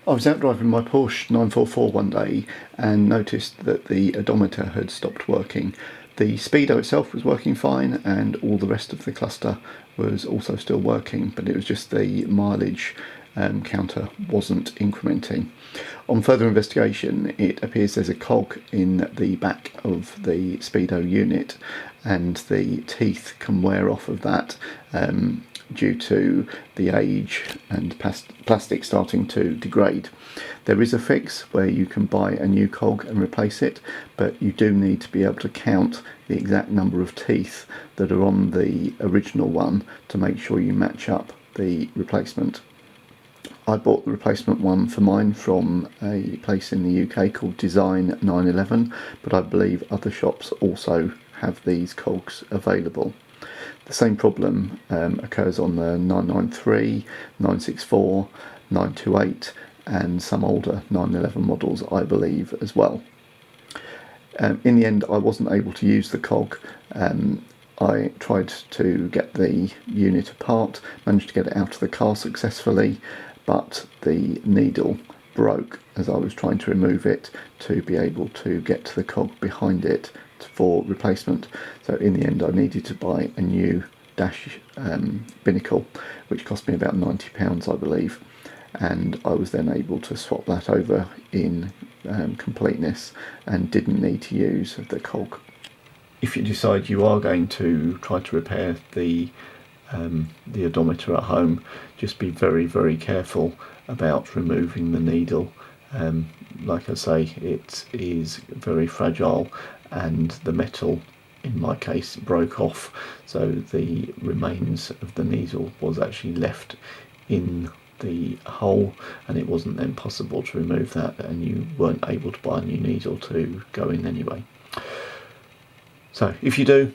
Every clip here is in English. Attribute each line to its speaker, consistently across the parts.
Speaker 1: I was out driving my Porsche 944 one day and noticed that the odometer had stopped working. The Speedo itself was working fine and all the rest of the cluster was also still working, but it was just the mileage counter wasn't incrementing. On further investigation, it appears there's a cog in the back of the Speedo unit and the teeth can wear off of that due to the age and plastic starting to degrade. There is a fix where you can buy a new cog and replace it, but you do need to be able to count the exact number of teeth that are on the original one to make sure you match up the replacement. I bought the replacement one for mine from a place in the UK called Design 911, but I believe other shops also have these cogs available. The same problem occurs on the 993, 964, 928 and some older 911 models, I believe, as well. In the end, I wasn't able to use the cog. I tried to get the unit apart, managed to get it out of the car successfully, but the needle broke as I was trying to remove it to be able to get to the cog behind it for replacement. So in the end I needed to buy a new dash binnacle, which cost me about £90 I believe, and I was then able to swap that over in completeness and didn't need to use the cog. If you decide you are going to try to repair the odometer at home, just be very careful about removing the needle. Like I say, it is very fragile and the metal in my case broke off, so the remains of the needle was actually left in the hole and it wasn't then possible to remove that, and you weren't able to buy a new needle to go in anyway. So if you do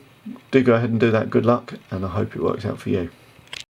Speaker 1: go ahead and do that, good luck, and I hope it works out for you.